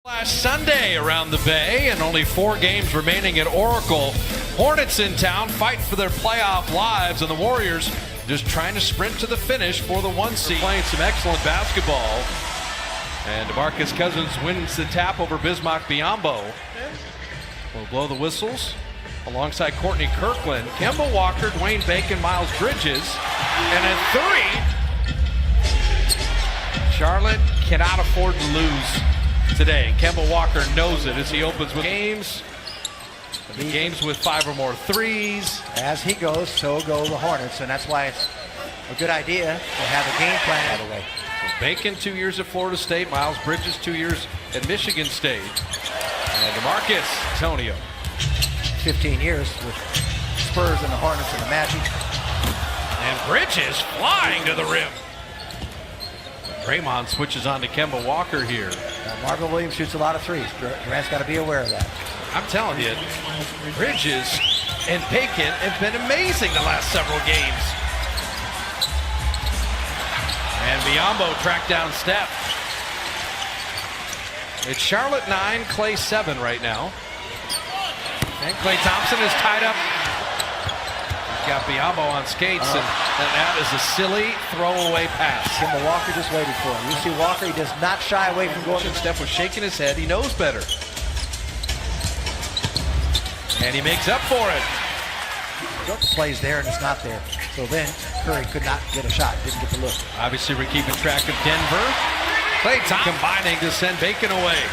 Last Sunday around the Bay, and only 4 games remaining at Oracle. Hornets in town fighting for their playoff lives, and the Warriors just trying to sprint to the finish for the 1 seed. Playing some excellent basketball. And DeMarcus Cousins wins the tap over Bismack Biyombo. Will blow the whistles alongside Courtney Kirkland, Kemba Walker, Dwayne Bacon, Miles Bridges, and a 3. Charlotte cannot afford to lose today. Kemba Walker knows it as he opens with games. The games with 5 or more threes. As he goes, so go the Hornets, and that's why it's a good idea to have a game plan out of the way. Bacon 2 years at Florida State, Miles Bridges 2 years at Michigan State. And DeMarcus Antonio. 15 years with Spurs and the Hornets and the Magic. And Bridges flying to the rim. Draymond switches on to Kemba Walker here. Marvin Williams shoots a lot of threes. Durant's got to be aware of that. I'm telling you, Bridges and Bacon have been amazing the last several games. And Biyombo tracked down Steph. It's Charlotte 9, Clay 7 right now. And Klay Thompson is tied up. He's got Biyombo on skates, and that is a silly throwaway pass. Kemba Walker just waited for him. You see Walker, he does not shy away from going. Steph was shaking his head. He knows better. And he makes up for it. Plays there and it's not there. So then Curry could not get a shot, didn't get the look. Obviously we're keeping track of Denver. Klay Thompson combining to send Bacon away.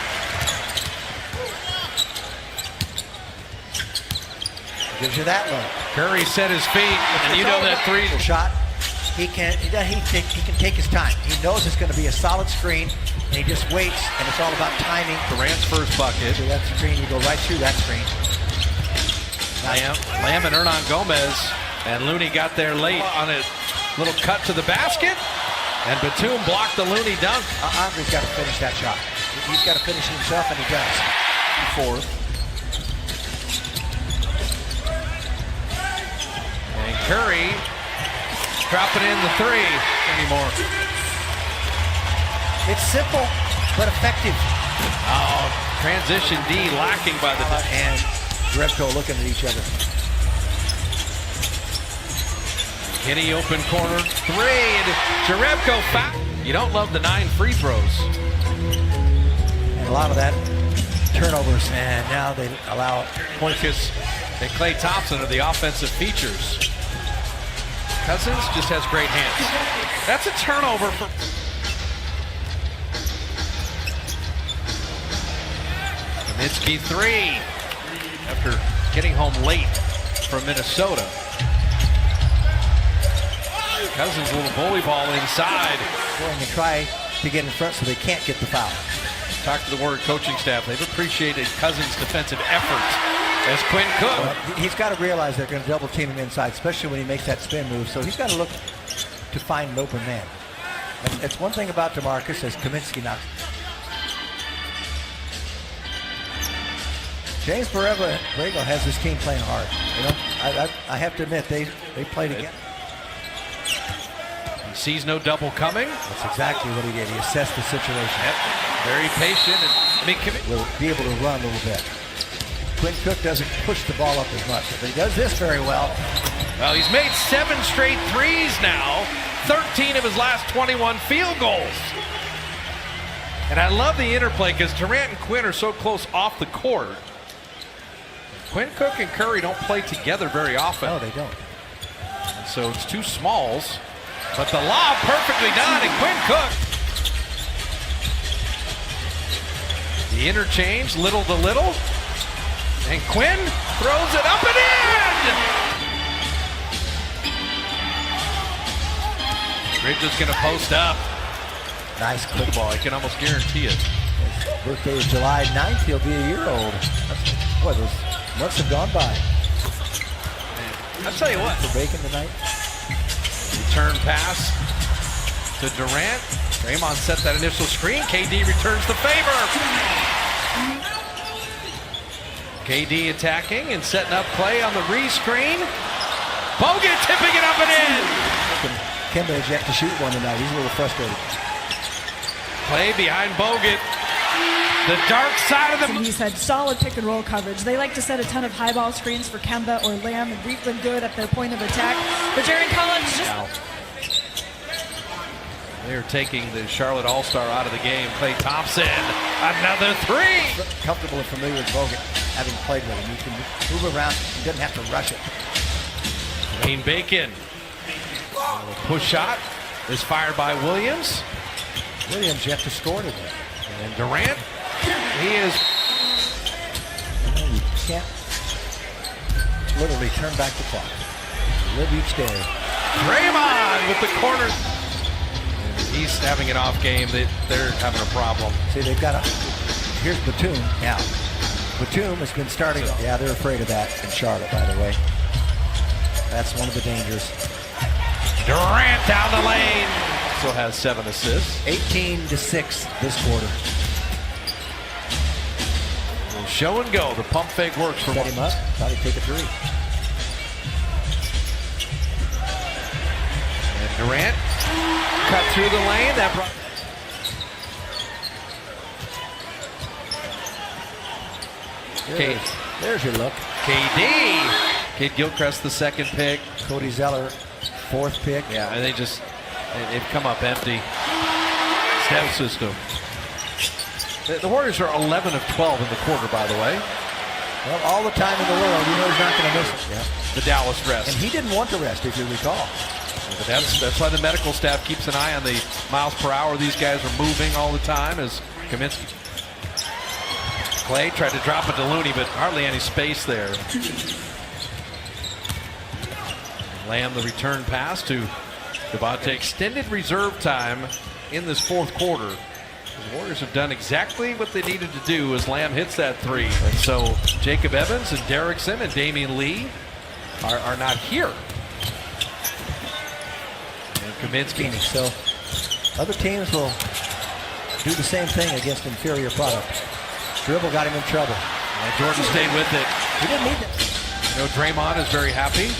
Gives you that look. Curry set his feet, and you know that 3 shot. He can take his time. He knows it's going to be a solid screen, and he just waits, and it's all about timing. Durant's first bucket. So that screen, you go right through that screen. Lamb and Hernan Gomez, and Looney got there late on a little cut to the basket, and Batum blocked the Looney dunk. Andre's got to finish that shot. He's got to finish it himself, and he does. Fourth. And Curry dropping in the 3 anymore. It's simple, but effective. Oh, transition D lacking by the and Jerebko looking at each other. Kenny open corner 3, and Jerebko foul. You don't love the 9 free throws. And a lot of that turnovers, and now they allow Marcus and Klay Thompson are the offensive features. Cousins just has great hands. That's a turnover for Kaminsky 3 after getting home late from Minnesota. Cousins a little bully ball inside. Going to try to get in front so they can't get the foul. Talk to the Warrior coaching staff. They've appreciated Cousins' defensive efforts as Quinn Cook. Well, he's got to realize they're going to double team him inside, especially when he makes that spin move. So he's got to look to find an open man. And it's one thing about DeMarcus as Kaminsky knocks. James Borrego has this team playing hard. You know, I have to admit they play together. He sees no double coming. That's exactly what he did. He assessed the situation. Yep. Very patient. And, will be able to run a little bit. Quinn Cook doesn't push the ball up as much, but he does this very well. Well, he's made 7 straight threes now. 13 of his last 21 field goals. And I love the interplay because Durant and Quinn are so close off the court. Quinn Cook and Curry don't play together very often. No, they don't. And so it's 2 smalls. But the lob perfectly done, and Quinn Cook. The interchange, little to little. And Quinn throws it up and in! Bridges gonna post up. Nice quick ball, I can almost guarantee it. His birthday is July 9th, he'll be a year old. Boy, those months have gone by. I'll tell you what. For Bacon tonight. Return pass to Durant. Draymond set that initial screen. KD returns the favor. KD attacking and setting up Klay on the re-screen. Bogut tipping it up and in. Kemba has yet to shoot one tonight. He's a little frustrated. Klay behind Bogut. The dark side of the... And he's had solid pick and roll coverage. They like to set a ton of high ball screens for Kemba or Lamb, and we've been good at their point of attack. But Jaron Collins just... Now, they're taking the Charlotte All-Star out of the game. Klay Thompson, another three. Comfortable and familiar with Bogut, having played with him. You can move around. He doesn't have to rush it. Wayne Bacon. The push shot is fired by Williams. Williams yet to score today. And Durant, he is... You can't literally turn back the clock. Live each day. Draymond with the corner. He's having an off game. They're having a problem. See, they've got a... Here's Batum now. Batum has been starting... Yeah, they're afraid of that in Charlotte, by the way. That's one of the dangers. Durant down the lane. Still has 7 assists. 18-6 this quarter. Well, show and go. The pump fake works for Set him up. Thought he'd take a three. And Durant cut through the lane. That brought... There's your look. KD. Kid Gilchrist, the second pick. Cody Zeller, fourth pick. Yeah, and they've come up empty. Step system. The Warriors are 11 of 12 in the quarter, by the way. Well, all the time in the world, you know he's not going to miss it. Yeah. The Dallas rest. And he didn't want to rest, if you recall. But that's why the medical staff keeps an eye on the miles per hour these guys are moving all the time, as Kaminsky. Klay tried to drop it to Looney, but hardly any space there. Lamb, the return pass to Devontae. Extended reserve time in this fourth quarter. The Warriors have done exactly what they needed to do as Lamb hits that three. And so Jacob Evans and Derrickson and Damian Lee are not here. And Kaminsky. So other teams will do the same thing against inferior product. Dribble got him in trouble. And Jordan stayed with it. He didn't need it. You know, Draymond is very happy.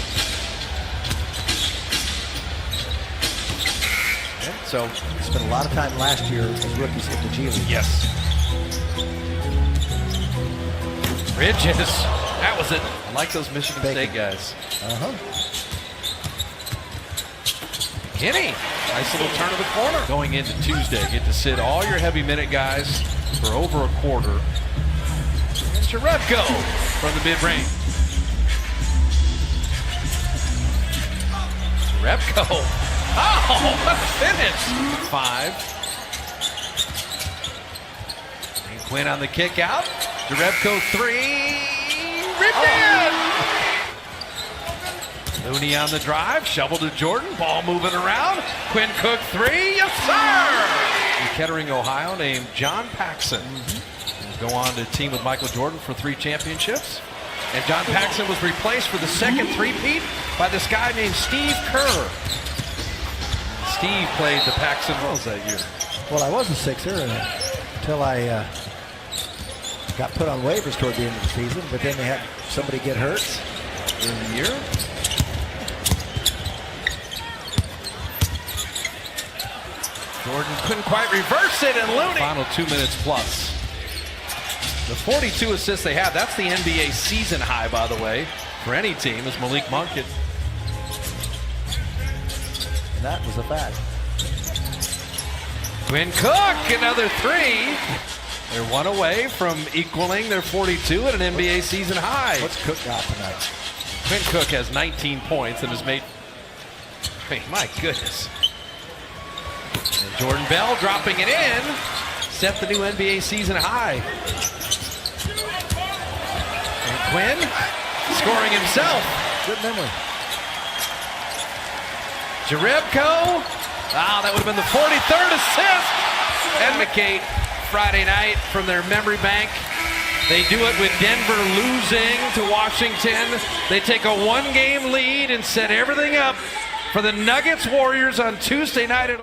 So spent a lot of time last year as rookies in the G League. Yes. Bridges. That was it. I like those Michigan State guys. Kenny. Nice little turn of the corner. Going into Tuesday, get to sit all your heavy minute guys for over a quarter. And Jerebko from the mid-range. Jerebko. Oh, what a finish! 5. And Quinn on the kick out. Jerebko 3. Ripped in! Looney on the drive. Shovel to Jordan. Ball moving around. Quinn Cook 3. Yes, sir! In Kettering, Ohio, named John Paxson. Go on to team with Michael Jordan for 3 championships. And John Paxson was replaced for the second three-peat by this guy named Steve Kerr. Steve played the Paxson Rose that year. Well, I was a Sixer until I got put on waivers toward the end of the season, but then they had somebody get hurt during the year. Jordan couldn't quite reverse it, and Looney. Final 2 minutes plus. The 42 assists they have, that's the NBA season high, by the way, for any team, as Malik Monk hit. That was a fact. Quinn Cook, another 3. They're 1 away from equaling their 42 at an NBA season high. What's Cook got tonight? Quinn Cook has 19 points and has made... Hey, my goodness. And Jordan Bell dropping it in. Set the new NBA season high. And Quinn scoring himself. Good memory. Jerebko, that would have been the 43rd assist. And McKay Friday night from their memory bank. They do it with Denver losing to Washington. They take a 1-game lead and set everything up for the Nuggets Warriors on Tuesday night.